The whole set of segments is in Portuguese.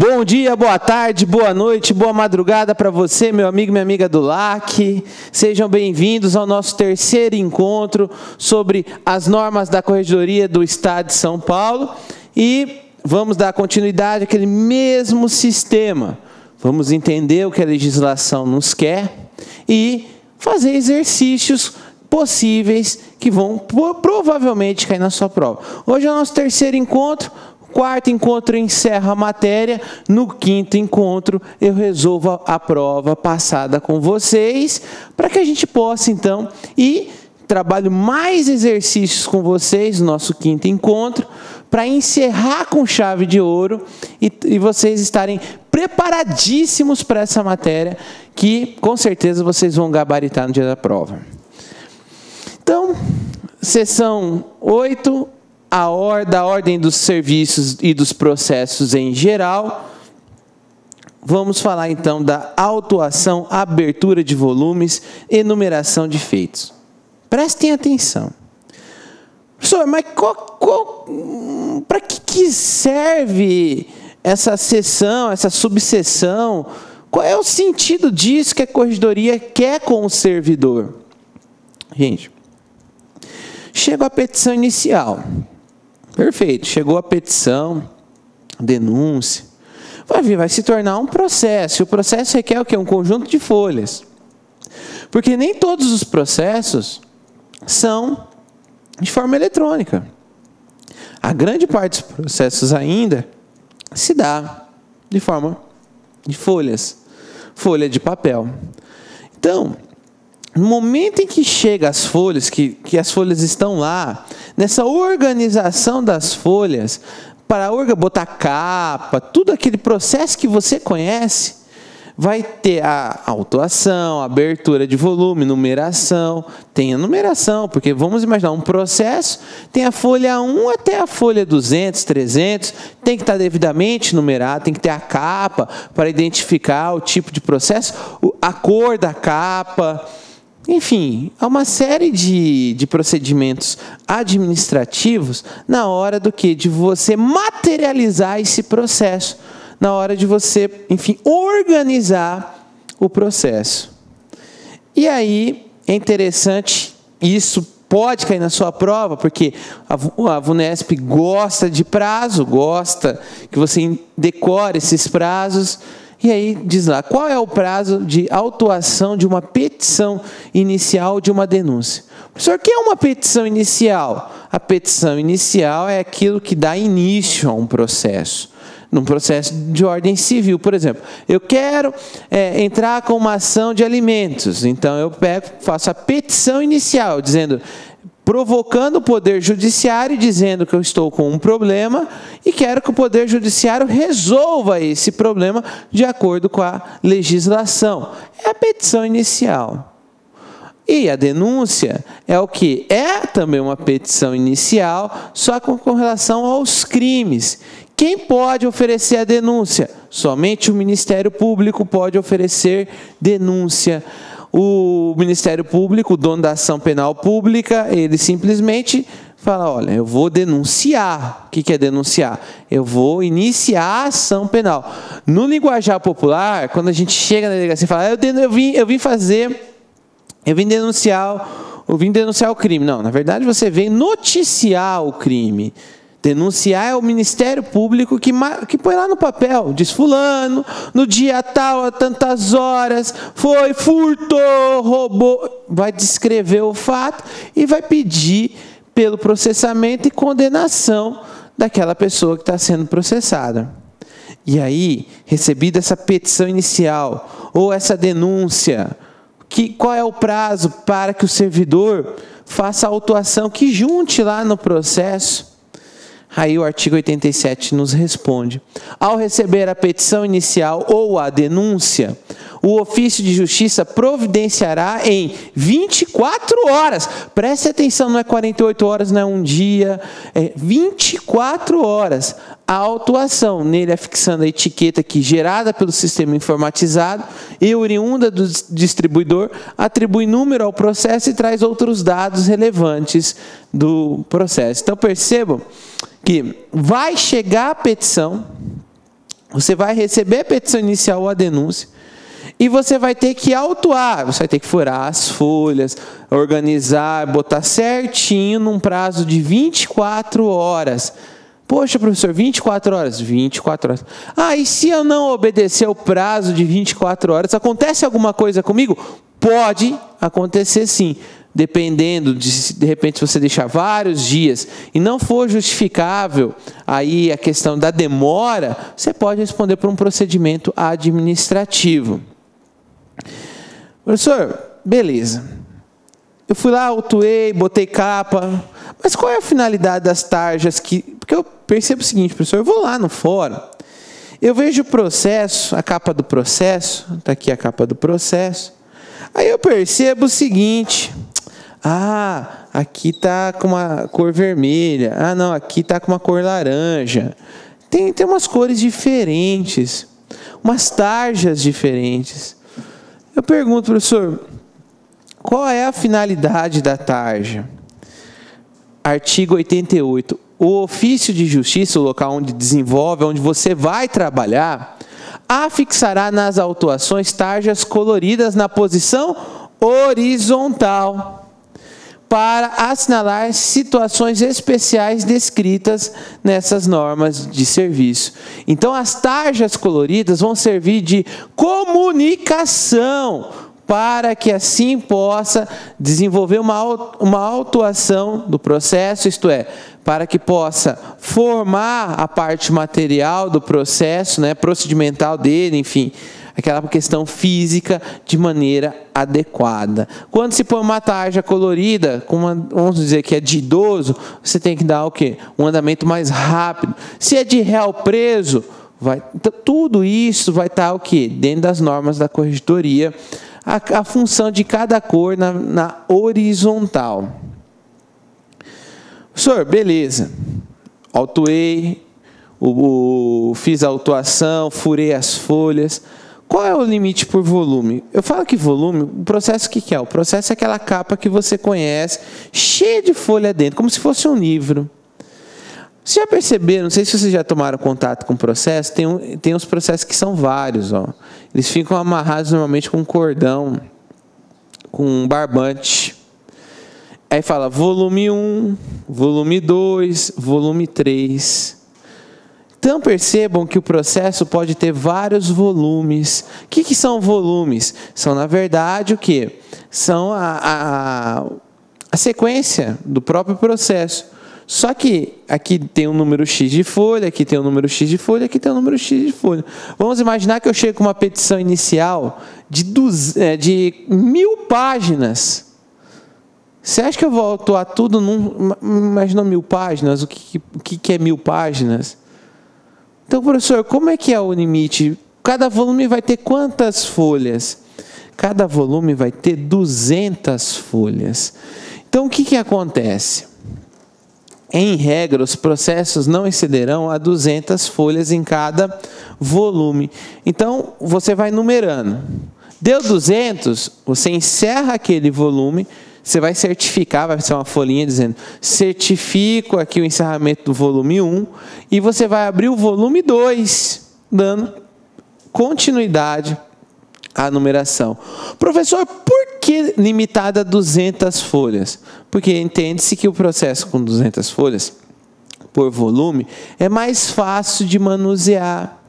Bom dia, boa tarde, boa noite, boa madrugada para você, meu amigo e minha amiga do LAC. Sejam bem-vindos ao nosso terceiro encontro sobre as normas da Corregedoria do Estado de São Paulo. E vamos dar continuidade àquele mesmo sistema. Vamos entender o que a legislação nos quer e fazer exercícios possíveis que vão provavelmente cair na sua prova. Hoje é o nosso terceiro encontro. Quarto encontro encerra a matéria, no quinto encontro eu resolvo a prova passada com vocês, para que a gente possa então trabalho mais exercícios com vocês no nosso quinto encontro, para encerrar com chave de ouro e vocês estarem preparadíssimos para essa matéria, que com certeza vocês vão gabaritar no dia da prova. Então, sessão 8... da ordem dos serviços e dos processos em geral. Vamos falar então da autuação, abertura de volumes, enumeração de feitos. Prestem atenção. Professor, mas para que serve essa seção, essa subseção? Qual é o sentido disso que a Corregedoria quer com o servidor? Gente, chegou a petição inicial. Perfeito, chegou a petição, denúncia, vai se tornar um processo. E o processo requer o quê? Um conjunto de folhas. Porque nem todos os processos são de forma eletrônica. A grande parte dos processos ainda se dá de forma de folhas, folha de papel. Então, no momento em que chega as folhas, que as folhas estão lá, nessa organização das folhas, para botar capa, tudo aquele processo que você conhece, vai ter a autuação, a abertura de volume, numeração. Tem a numeração, porque vamos imaginar um processo, tem a folha 1 até a folha 200, 300, tem que estar devidamente numerado, tem que ter a capa para identificar o tipo de processo, a cor da capa. Enfim, há uma série de procedimentos administrativos na hora de você materializar esse processo, na hora de você, enfim, organizar o processo. E aí, é interessante, isso pode cair na sua prova, porque a VUNESP gosta de prazo, gosta que você decore esses prazos. E aí diz lá, qual é o prazo de autuação de uma petição inicial de uma denúncia? Professor, o que é uma petição inicial? A petição inicial é aquilo que dá início a um processo. Num processo de ordem civil, por exemplo. Eu quero entrar com uma ação de alimentos. Então, eu faço a petição inicial, provocando o Poder Judiciário, dizendo que eu estou com um problema e quero que o Poder Judiciário resolva esse problema de acordo com a legislação. É a petição inicial. E a denúncia é o quê? É também uma petição inicial, só com relação aos crimes. Quem pode oferecer a denúncia? Somente o Ministério Público pode oferecer denúncia. O Ministério Público, o dono da ação penal pública, ele simplesmente fala, olha, eu vou denunciar. O que é denunciar? Eu vou iniciar a ação penal. No linguajar popular, quando a gente chega na delegacia e fala, eu vim denunciar o crime. Não, na verdade você vem noticiar o crime. Denunciar é o Ministério Público que põe lá no papel, diz fulano, no dia tal, a tantas horas, furtou, roubou, vai descrever o fato e vai pedir pelo processamento e condenação daquela pessoa que está sendo processada. E aí, recebida essa petição inicial ou essa denúncia, qual é o prazo para que o servidor faça a autuação que junte lá no processo? Aí o artigo 87 nos responde. Ao receber a petição inicial ou a denúncia, o ofício de justiça providenciará em 24 horas. Preste atenção, não é 48 horas, não é um dia, é 24 horas. A autuação, nele afixando a etiqueta que, gerada pelo sistema informatizado e oriunda do distribuidor, atribui número ao processo e traz outros dados relevantes do processo. Então percebam que vai chegar a petição, Você vai receber a petição inicial ou a denúncia e você vai ter que autuar, você vai ter que furar as folhas, organizar, botar certinho num prazo de 24 horas. Poxa, professor, 24 horas? 24 horas. Ah, e se eu não obedecer o prazo de 24 horas, acontece alguma coisa comigo? Pode acontecer sim. Dependendo de repente, se você deixar vários dias e não for justificável aí a questão da demora, você pode responder por um procedimento administrativo. Professor, beleza. Eu fui lá, autuei, botei capa, mas qual é a finalidade das tarjas? Porque eu percebo o seguinte, professor, eu vou lá no fórum, eu vejo o processo, a capa do processo, está aqui a capa do processo, aí eu percebo o seguinte, aqui está com uma cor vermelha, não, aqui está com uma cor laranja, tem umas cores diferentes, umas tarjas diferentes. Eu pergunto, professor, qual é a finalidade da tarja? Artigo 88. O ofício de justiça, o local onde desenvolve, onde você vai trabalhar, afixará nas autuações tarjas coloridas na posição horizontal para assinalar situações especiais descritas nessas normas de serviço. Então, as tarjas coloridas vão servir de comunicação para que assim possa desenvolver uma autuação do processo, isto é, para que possa formar a parte material do processo, né, procedimental dele, enfim, aquela questão física de maneira adequada. Quando se põe uma tarja colorida, vamos dizer que é de idoso, você tem que dar o quê? Um andamento mais rápido. Se é de réu preso, então, tudo isso vai estar o quê? Dentro das normas da corregedoria, a função de cada cor na horizontal. Professor, beleza. Autuei, fiz a autuação, furei as folhas. Qual é o limite por volume? Eu falo que volume, o processo o que é? O processo é aquela capa que você conhece, cheia de folha dentro, como se fosse um livro. Vocês já perceberam, não sei se vocês já tomaram contato com o processo, tem uns processos que são vários. Eles ficam amarrados normalmente com um cordão, com um barbante. Aí fala volume 1, volume 2, volume 3. Então percebam que o processo pode ter vários volumes. O que são volumes? São, na verdade, o quê? São a sequência do próprio processo. Só que aqui tem um número X de folha, aqui tem um número X de folha, aqui tem um número X de folha. Vamos imaginar que eu chego com uma petição inicial de 1000 páginas. Você acha que eu vou autuar tudo imagina 1000 páginas? O que é 1000 páginas? Então, professor, como é que é o limite? Cada volume vai ter quantas folhas? Cada volume vai ter 200 folhas. Então, o que acontece? Em regra, os processos não excederão a 200 folhas em cada volume. Então, você vai numerando. Deu 200, você encerra aquele volume, você vai certificar, vai ser uma folhinha dizendo, certifico aqui o encerramento do volume 1, e você vai abrir o volume 2, dando continuidade à numeração. Professor, por que limitada a 200 folhas? Porque entende-se que o processo com 200 folhas por volume é mais fácil de manusear.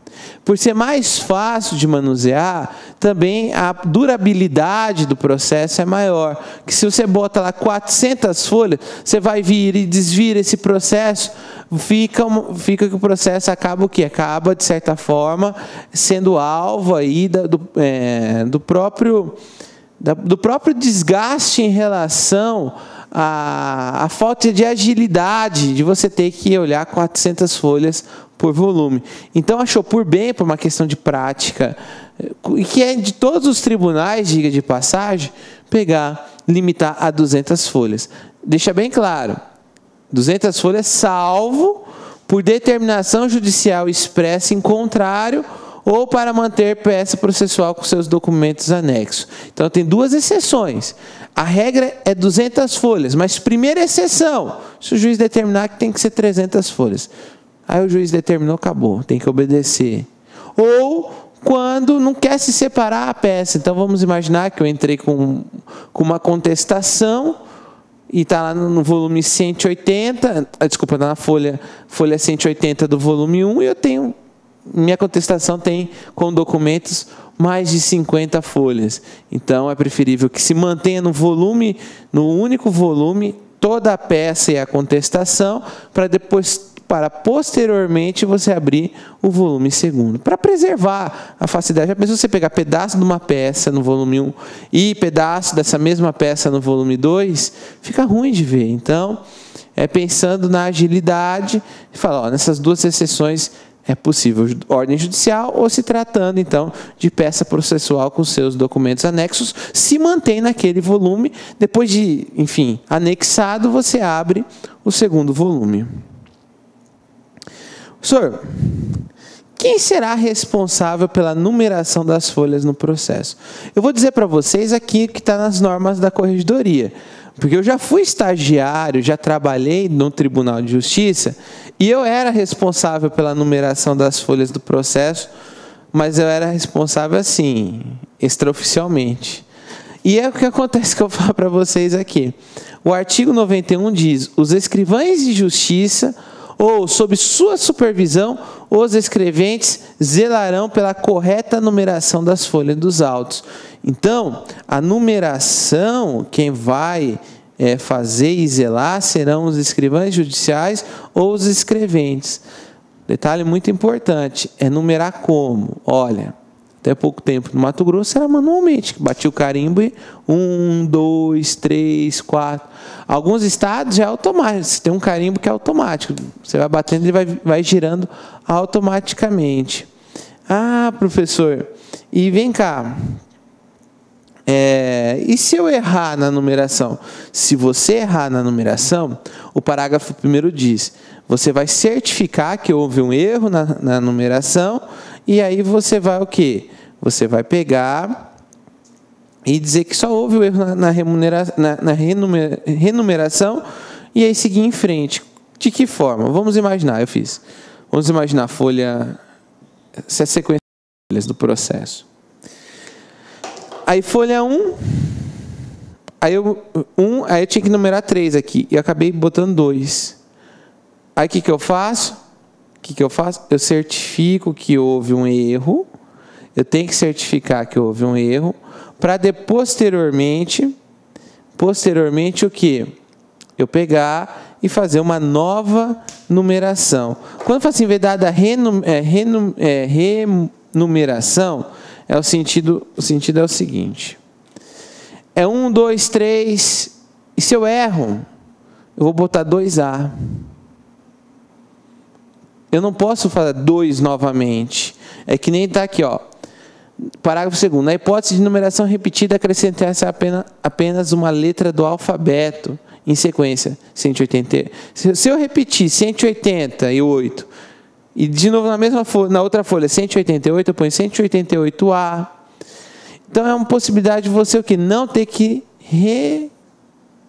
Por ser mais fácil de manusear, também a durabilidade do processo é maior. Que se você bota lá 400 folhas, você vai vir e desvira esse processo, fica que o processo acaba o quê? Acaba, de certa forma, sendo alvo aí do próprio desgaste em relação à falta de agilidade de você ter que olhar 400 folhas por volume. Então, achou por bem, por uma questão de prática, e que é de todos os tribunais, diga de passagem, limitar a 200 folhas. Deixa bem claro, 200 folhas salvo por determinação judicial expressa em contrário ou para manter peça processual com seus documentos anexos. Então, tem duas exceções. A regra é 200 folhas, mas primeira exceção, se o juiz determinar que tem que ser 300 folhas. Aí o juiz determinou, acabou, tem que obedecer. ou quando não quer se separar a peça. Então, vamos imaginar que eu entrei com uma contestação e está lá no volume 180, desculpa, na folha 180 do volume 1, e eu tenho, minha contestação tem com documentos mais de 50 folhas. Então, é preferível que se mantenha no único volume, toda a peça e a contestação, para posteriormente você abrir o volume segundo, para preservar a facilidade. Já pensou você pegar pedaço de uma peça no volume 1 e pedaço dessa mesma peça no volume 2? Fica ruim de ver. Então, pensando na agilidade, fala, nessas duas exceções é possível ordem judicial, ou se tratando, então, de peça processual com seus documentos anexos, se mantém naquele volume. Depois de, enfim, anexado, você abre o segundo volume. Senhor, quem será responsável pela numeração das folhas no processo? Eu vou dizer para vocês aqui que está nas normas da Corregedoria, porque eu já fui estagiário, já trabalhei no Tribunal de Justiça, e eu era responsável pela numeração das folhas do processo, mas eu era responsável assim, extraoficialmente. E é o que acontece que eu falo para vocês aqui. O artigo 91 diz: os escrivães de justiça ou, sob sua supervisão, os escreventes zelarão pela correta numeração das folhas dos autos. Então, a numeração, quem vai fazer e zelar serão os escrivães judiciais ou os escreventes. Detalhe muito importante, é numerar como? Olha, até pouco tempo no Mato Grosso era manualmente, batia o carimbo e 1, 2, 3, 4. Alguns estados já é automático, você tem um carimbo que é automático, você vai batendo e ele vai girando automaticamente. Ah, professor, e vem cá, e se eu errar na numeração? Se você errar na numeração, o parágrafo 1º diz, você vai certificar que houve um erro na numeração, e aí você vai o quê? Você vai pegar e dizer que só houve o erro na renumeração, e aí seguir em frente. De que forma? Vamos imaginar, vamos imaginar a folha, essa sequência de folhas do processo. Aí folha 1, aí eu tinha que numerar 3 aqui, e eu acabei botando 2. Aí o que eu faço? Eu certifico que houve um erro, eu tenho que certificar que houve um erro, para posteriormente o quê? Eu pegar e fazer uma nova numeração. Quando eu falo assim, em vez da renumeração, o sentido é o seguinte, é 1, 2, 3, e se eu erro, eu vou botar 2A. Eu não posso fazer 2 novamente. É que nem está aqui, ó. Parágrafo 2º. Na hipótese de numeração repetida, acrescentar-se apenas uma letra do alfabeto em sequência. 180. Se eu repetir 188 e de novo na outra folha 188, eu ponho 188A. Então é uma possibilidade de você o quê? Não ter que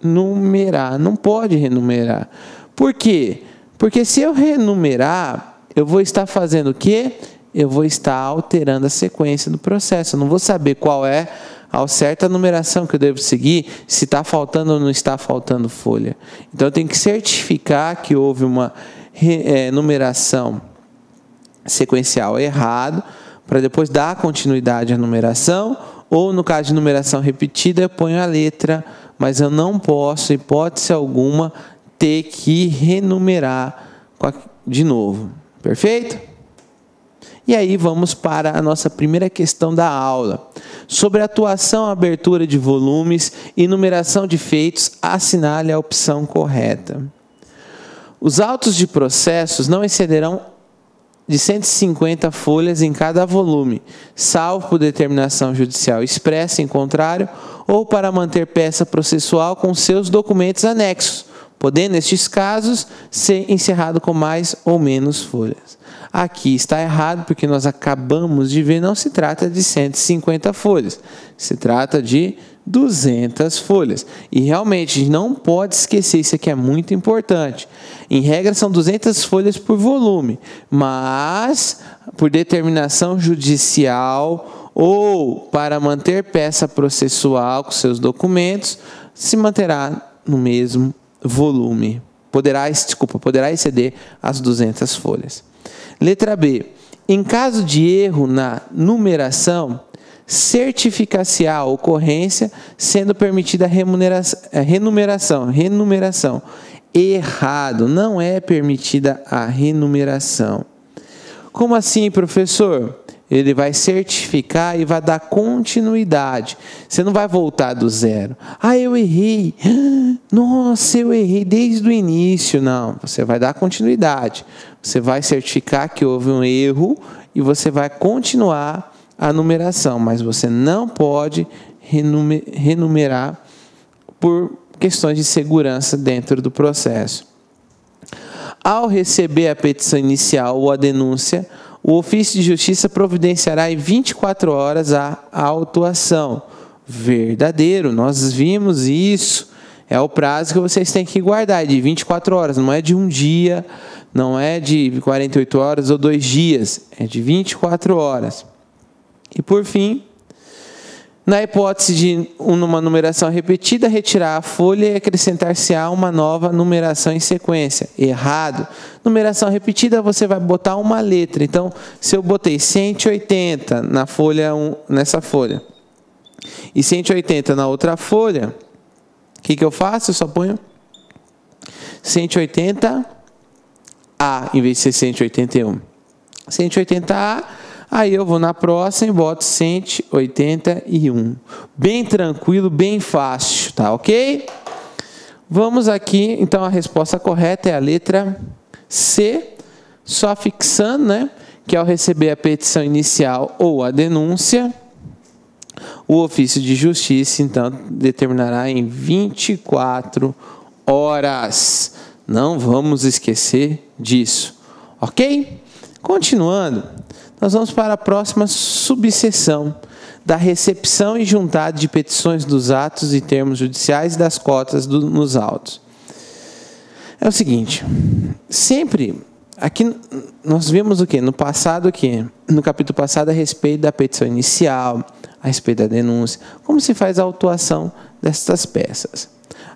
renumerar. Não pode renumerar. Por quê? Porque se eu renumerar, eu vou estar fazendo o quê? Eu vou estar alterando a sequência do processo. Eu não vou saber qual é ao certo a numeração que eu devo seguir, se está faltando ou não está faltando folha. Então, eu tenho que certificar que houve uma numeração sequencial errado, para depois dar continuidade à numeração, ou no caso de numeração repetida, eu ponho a letra, mas eu não posso, hipótese alguma, ter que renumerar de novo. Perfeito? E aí vamos para a nossa primeira questão da aula. Sobre atuação, abertura de volumes e numeração de feitos, assinale a opção correta. Os autos de processos não excederão de 150 folhas em cada volume, salvo por determinação judicial expressa em contrário, ou para manter peça processual com seus documentos anexos, podendo, nestes casos, ser encerrado com mais ou menos folhas. Aqui está errado, porque nós acabamos de ver, não se trata de 150 folhas, se trata de 200 folhas. E realmente, a gente não pode esquecer, isso aqui é muito importante. Em regra, são 200 folhas por volume, mas por determinação judicial ou para manter peça processual com seus documentos, se manterá no mesmo volume. Poderá exceder as 200 folhas. Letra B. Em caso de erro na numeração, certificar-se a ocorrência, sendo permitida a renumeração. Errado, não é permitida a renumeração. Como assim, professor? Ele vai certificar e vai dar continuidade. Você não vai voltar do zero. Ah, eu errei. Nossa, eu errei desde o início. Não, você vai dar continuidade. Você vai certificar que houve um erro e você vai continuar a numeração, mas você não pode renumerar por questões de segurança dentro do processo. Ao receber a petição inicial ou a denúncia, o ofício de justiça providenciará em 24 horas a autuação. Verdadeiro, nós vimos isso. É o prazo que vocês têm que guardar, é de 24 horas, não é de um dia, não é de 48 horas ou 2 dias, é de 24 horas. E por fim, na hipótese de uma numeração repetida, retirar a folha e acrescentar-se-á uma nova numeração em sequência. Errado. Numeração repetida, você vai botar uma letra. Então, se eu botei 180 na folha nessa folha e 180 na outra folha, o que eu faço? Eu só ponho 180A em vez de ser 181. 180A. Aí eu vou na próxima e boto 181. Bem tranquilo, bem fácil, tá ok? Vamos aqui, então a resposta correta é a letra C, só fixando, né? Que ao receber a petição inicial ou a denúncia, o ofício de justiça, então, determinará em 24 horas. Não vamos esquecer disso, ok? Continuando. Nós vamos para a próxima subseção da recepção e juntada de petições dos atos e termos judiciais e das cotas nos autos. É o seguinte, sempre, aqui nós vimos o quê? No passado, o quê? No capítulo passado, a respeito da petição inicial, a respeito da denúncia, como se faz a autuação destas peças.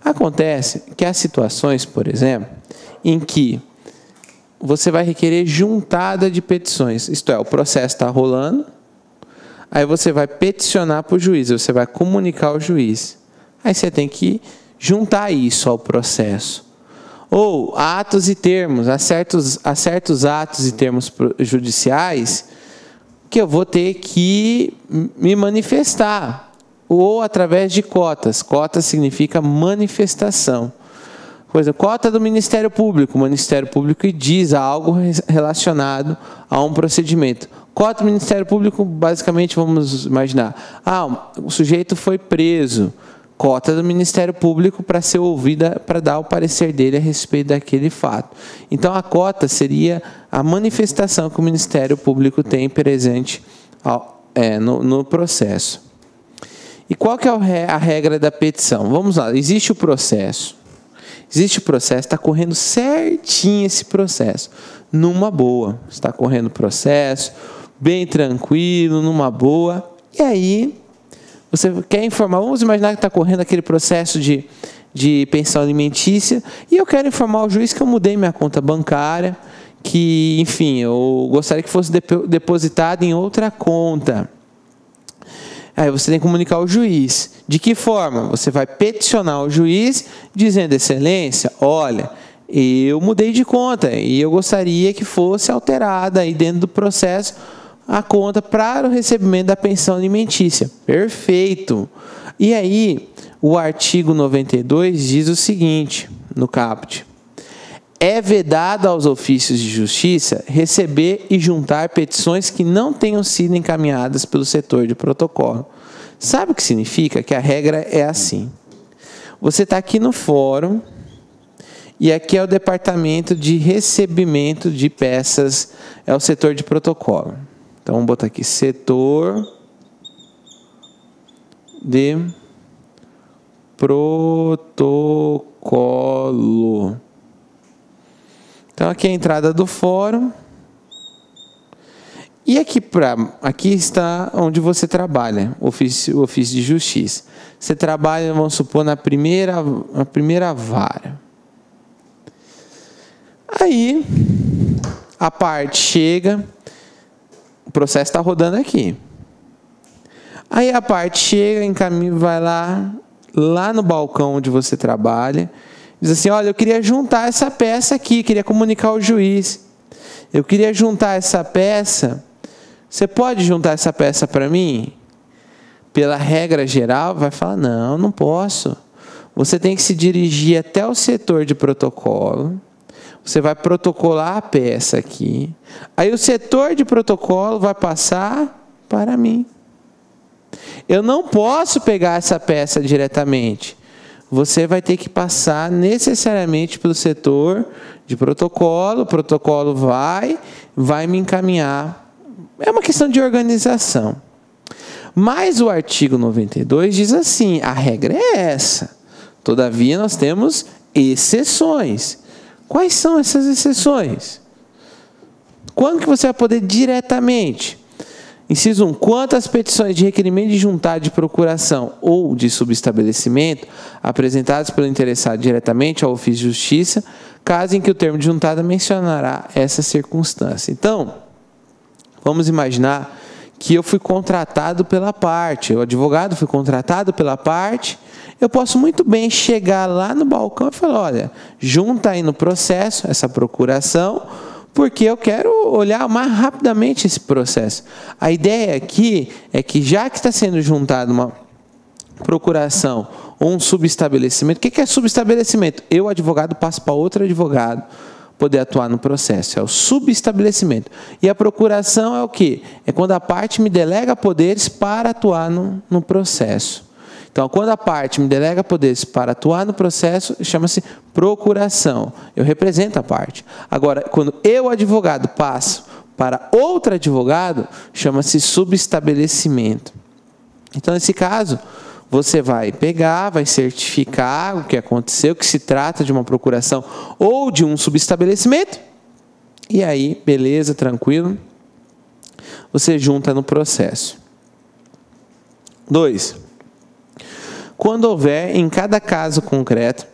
Acontece que há situações, por exemplo, em que você vai requerer juntada de petições, isto é, o processo está rolando, aí você vai peticionar para o juiz, você vai comunicar ao juiz. Aí você tem que juntar isso ao processo. Ou atos e termos, há certos atos e termos judiciais que eu vou ter que me manifestar, ou através de cotas. Cota significa manifestação. Por exemplo, cota do Ministério Público. O Ministério Público diz algo relacionado a um procedimento. Cota do Ministério Público, basicamente, vamos imaginar. O sujeito foi preso. Cota do Ministério Público para ser ouvida, para dar o parecer dele a respeito daquele fato. Então, a cota seria a manifestação que o Ministério Público tem presente no processo. E qual que é a regra da petição? Vamos lá, existe o processo. Existe o processo, está correndo certinho esse processo, numa boa. Está correndo o processo, bem tranquilo, numa boa. E aí, você quer informar, vamos imaginar que está correndo aquele processo de pensão alimentícia, e eu quero informar o juiz que eu mudei minha conta bancária, que, enfim, eu gostaria que fosse depositada em outra conta. Aí você tem que comunicar ao juiz. De que forma? Você vai peticionar o juiz dizendo, excelência, olha, eu mudei de conta e eu gostaria que fosse alterada aí dentro do processo a conta para o recebimento da pensão alimentícia. Perfeito. E aí, o artigo 92 diz o seguinte, no caput. É vedado aos ofícios de justiça receber e juntar petições que não tenham sido encaminhadas pelo setor de protocolo. Sabe o que significa? Que a regra é assim. Você está aqui no fórum e aqui é o departamento de recebimento de peças, é o setor de protocolo. Então, vamos botar aqui, setor de protocolo. Então, aqui é a entrada do fórum. E aqui está onde você trabalha, o ofício de justiça. Você trabalha, vamos supor, na primeira vara. Aí, a parte chega, o processo está rodando aqui. Aí a parte chega, encaminha, vai lá no balcão onde você trabalha, diz assim, olha, eu queria juntar essa peça aqui, queria comunicar ao juiz. Eu queria juntar essa peça, você pode juntar essa peça para mim? Pela regra geral, vai falar, não posso. Você tem que se dirigir até o setor de protocolo, você vai protocolar a peça aqui, aí o setor de protocolo vai passar para mim. Eu não posso pegar essa peça diretamente. Você vai ter que passar necessariamente pelo setor de protocolo. O protocolo vai me encaminhar. É uma questão de organização. Mas o artigo 92 diz assim, a regra é essa. Todavia, nós temos exceções. Quais são essas exceções? Quando que você vai poder diretamente? Inciso 1. Quantas petições de requerimento de juntada de procuração ou de subestabelecimento apresentadas pelo interessado diretamente ao ofício de justiça, caso em que o termo de juntada mencionará essa circunstância. Então, vamos imaginar que eu fui contratado pela parte, o advogado foi contratado pela parte, eu posso muito bem chegar lá no balcão e falar, olha, junta aí no processo essa procuração, porque eu quero olhar mais rapidamente esse processo. A ideia aqui é que, já que está sendo juntada uma procuração ou um subestabelecimento, o que é subestabelecimento? Eu, advogado, passo para outro advogado poder atuar no processo. É o subestabelecimento. E a procuração é o quê? É quando a parte me delega poderes para atuar no processo. Então, quando a parte me delega poderes para atuar no processo, chama-se procuração. Eu represento a parte. Agora, quando eu, advogado, passo para outro advogado, chama-se subestabelecimento. Então, nesse caso, você vai pegar, vai certificar o que aconteceu, que se trata de uma procuração ou de um subestabelecimento, e aí, beleza, tranquilo, você junta no processo. 2. Quando houver, em cada caso concreto,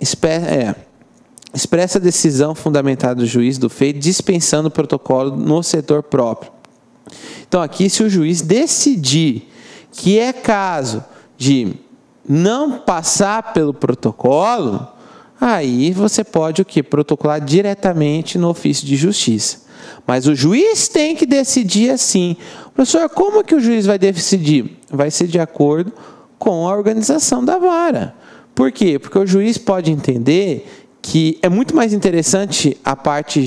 expressa a decisão fundamentada do juiz do feito, dispensando o protocolo no setor próprio. Então, aqui, se o juiz decidir que é caso de não passar pelo protocolo, aí você pode o quê? Protocolar diretamente no ofício de justiça. Mas o juiz tem que decidir assim. Professor, como que o juiz vai decidir? Vai ser de acordo com a organização da vara. Por quê? Porque o juiz pode entender que é muito mais interessante a parte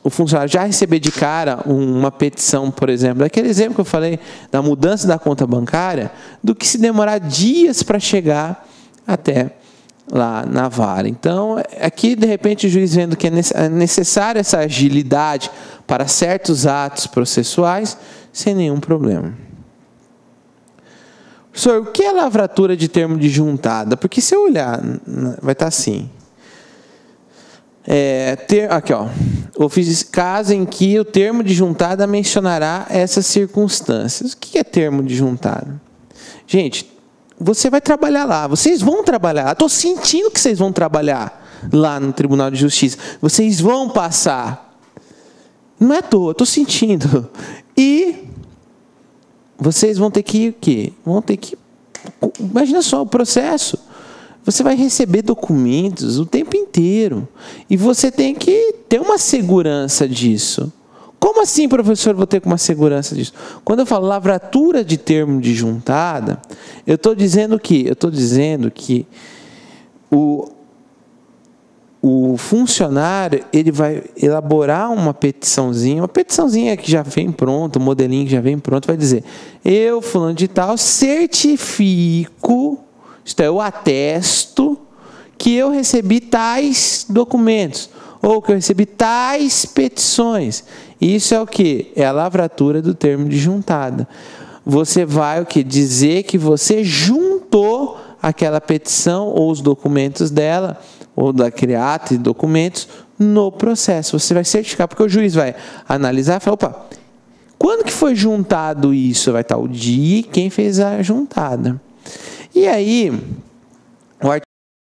o funcionário já receber de cara uma petição, por exemplo, daquele exemplo que eu falei, da mudança da conta bancária, do que se demorar dias para chegar até lá na vara. Então, aqui, de repente, o juiz vendo que é necessária essa agilidade para certos atos processuais, sem nenhum problema. Professor, o que é lavratura de termo de juntada? Porque se eu olhar, vai estar assim. Aqui, ó. Caso em que o termo de juntada mencionará essas circunstâncias. O que é termo de juntada? Gente, você vai trabalhar lá. Vocês vão trabalhar. Estou sentindo que vocês vão trabalhar lá no Tribunal de Justiça. Vocês vão passar. Não é à toa, estou sentindo. E vocês vão ter que ir o quê? Vão ter que... Imagina só o processo. Você vai receber documentos o tempo inteiro. E você tem que ter uma segurança disso. Como assim, professor, vou ter uma segurança disso? Quando eu falo lavratura de termo de juntada, eu estou dizendo que o funcionário ele vai elaborar uma petiçãozinha que já vem pronta, um modelinho que já vem pronto, vai dizer, eu, fulano de tal, certifico, isto é, eu atesto que eu recebi tais documentos, ou que eu recebi tais petições. Isso é o quê? É a lavratura do termo de juntada. Você vai o quê? Dizer que você juntou juntou aquela petição ou os documentos dela, ou daquele ato e documentos, no processo. Você vai certificar, porque o juiz vai analisar e falar, opa, quando que foi juntado isso? Vai estar o dia e quem fez a juntada. E aí, o artigo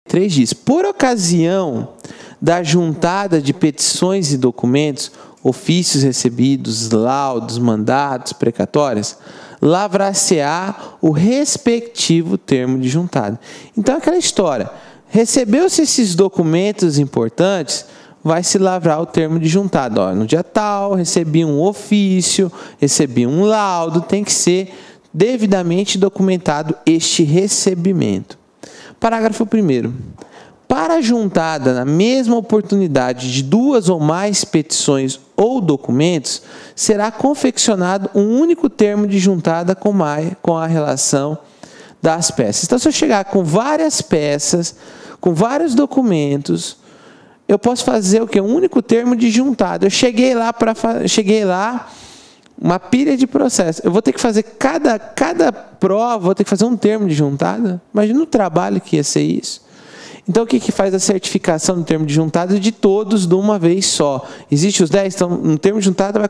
3 diz, por ocasião da juntada de petições e documentos, ofícios recebidos, laudos, mandatos, precatórias, lavrar-se-á o respectivo termo de juntada. Então, aquela história, recebeu-se esses documentos importantes, vai se lavrar o termo de juntada. Ó, no dia tal, recebi um ofício, recebi um laudo, tem que ser devidamente documentado este recebimento. Parágrafo 1º. Para a juntada na mesma oportunidade de 2 ou mais petições ou documentos, será confeccionado um único termo de juntada com a relação das peças. Então, se eu chegar com várias peças, com vários documentos, eu posso fazer o quê? Um único termo de juntada. Eu cheguei lá, uma pilha de processo. Eu vou ter que fazer cada prova, vou ter que fazer um termo de juntada. Imagina o trabalho que ia ser isso. Então, o que faz a certificação do termo de juntada de todos de uma vez só? Existem os 10, então, no termo de juntada vai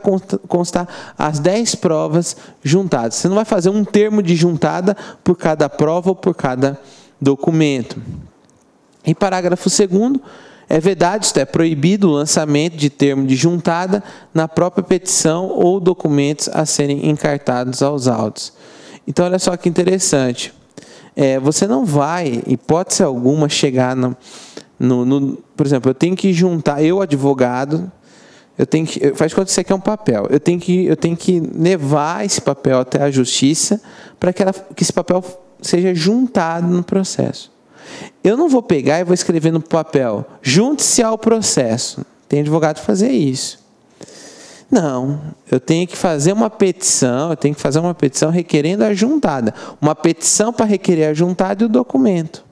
constar as 10 provas juntadas. Você não vai fazer um termo de juntada por cada prova ou por cada documento. Em parágrafo 2º, é vedado, isto é, proibido o lançamento de termo de juntada na própria petição ou documentos a serem encartados aos autos. Então, olha só que interessante. Você não vai, hipótese alguma, chegar por exemplo, eu tenho que juntar, eu advogado, faz conta que isso aqui é um papel, eu tenho que levar esse papel até a justiça para que esse papel seja juntado no processo. Eu não vou pegar e vou escrever no papel, junte-se ao processo. Tem advogado que fazer isso. Não, eu tenho que fazer uma petição, requerendo a juntada. Uma petição para requerer a juntada e o documento.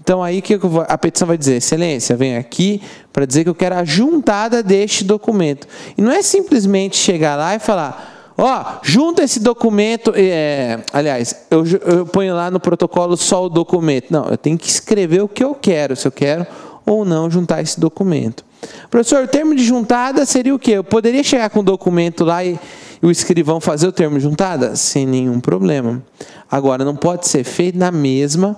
Então, aí a petição vai dizer, excelência, vem aqui para dizer que eu quero a juntada deste documento. E não é simplesmente chegar lá e falar, junta esse documento, aliás, eu ponho lá no protocolo só o documento. Não, eu tenho que escrever o que eu quero, se eu quero ou não juntar esse documento. Professor, o termo de juntada seria o quê? Eu poderia chegar com o documento lá e o escrivão fazer o termo de juntada? Sem nenhum problema. Agora, não pode ser feito na mesma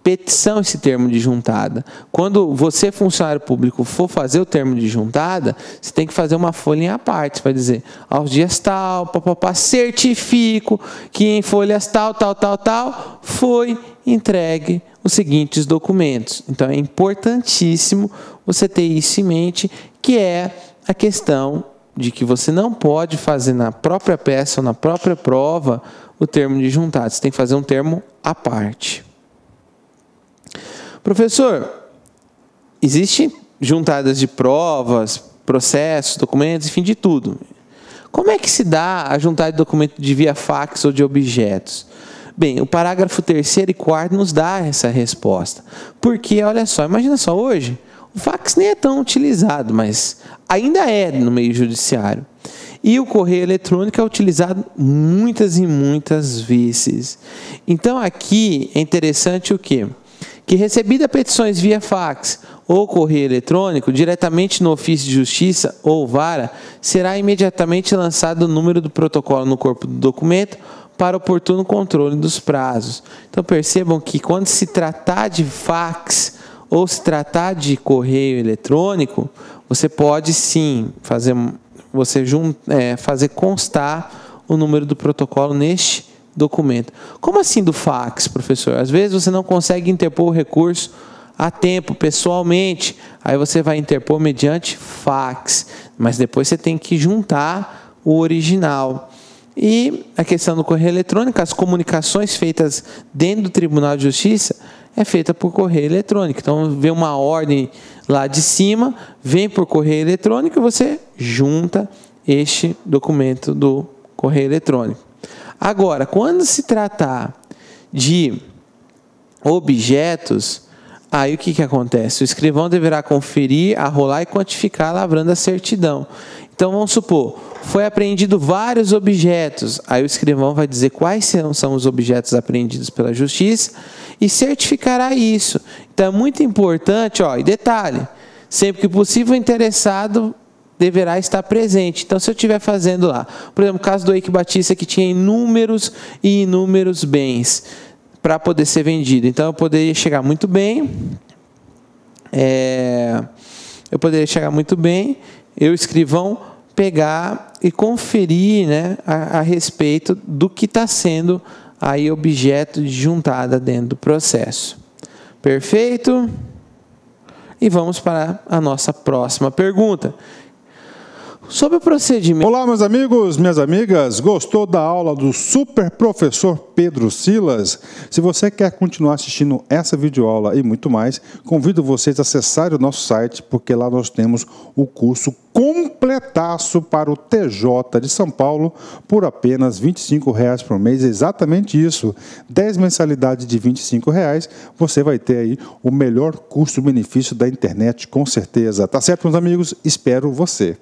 petição esse termo de juntada. Quando você, funcionário público, for fazer o termo de juntada, você tem que fazer uma folha à parte. Você vai dizer, aos dias tal, certifico que em folhas tal, foi entregue os seguintes documentos. Então, é importantíssimo você ter isso em mente, que é a questão de que você não pode fazer na própria peça ou na própria prova o termo de juntada. Você tem que fazer um termo à parte. Professor, existem juntadas de provas, processos, documentos, enfim, de tudo. Como é que se dá a juntada de documento de via fax ou de objetos? Bem, o parágrafo 3º e 4º nos dá essa resposta. Porque, olha só, imagina só, hoje, o fax nem é tão utilizado, mas ainda é no meio judiciário. E o correio eletrônico é utilizado muitas e muitas vezes. Então, aqui é interessante o quê? Que recebida petições via fax ou correio eletrônico, diretamente no ofício de justiça ou vara, será imediatamente lançado o número do protocolo no corpo do documento para oportuno controle dos prazos. Então, percebam que quando se tratar de fax ou se tratar de correio eletrônico, você pode sim fazer constar o número do protocolo neste documento. Como assim do fax, professor? Às vezes você não consegue interpor o recurso a tempo, pessoalmente, aí você vai interpor mediante fax, mas depois você tem que juntar o original. E a questão do correio eletrônico, as comunicações feitas dentro do Tribunal de Justiça é feita por correio eletrônico. Então, vem uma ordem lá de cima, vem por correio eletrônico e você junta este documento do correio eletrônico. Agora, quando se tratar de objetos, aí o que acontece? O escrivão deverá conferir, arrolar e quantificar lavrando a certidão. Então, vamos supor, foi apreendido vários objetos. Aí o escrivão vai dizer quais são os objetos apreendidos pela justiça e certificará isso. Então, é muito importante, e detalhe, sempre que possível, o interessado deverá estar presente. Então, se eu estiver fazendo lá, por exemplo, o caso do Eike Batista, que tinha inúmeros e inúmeros bens para poder ser vendido. Então, eu poderia chegar muito bem, eu, escrivão, pegar e conferir, né, a respeito do que está sendo aí objeto de juntada dentro do processo. Perfeito? E vamos para a nossa próxima pergunta. Sobre o procedimento... Olá, meus amigos, minhas amigas. Gostou da aula do super professor Pedro Silas? Se você quer continuar assistindo essa videoaula e muito mais, convido vocês a acessarem o nosso site, porque lá nós temos o curso completaço para o TJ de São Paulo por apenas R$ 25,00 por mês. Exatamente isso. 10 mensalidades de R$ 25,00. Você vai ter aí o melhor custo-benefício da internet, com certeza. Tá certo, meus amigos? Espero você.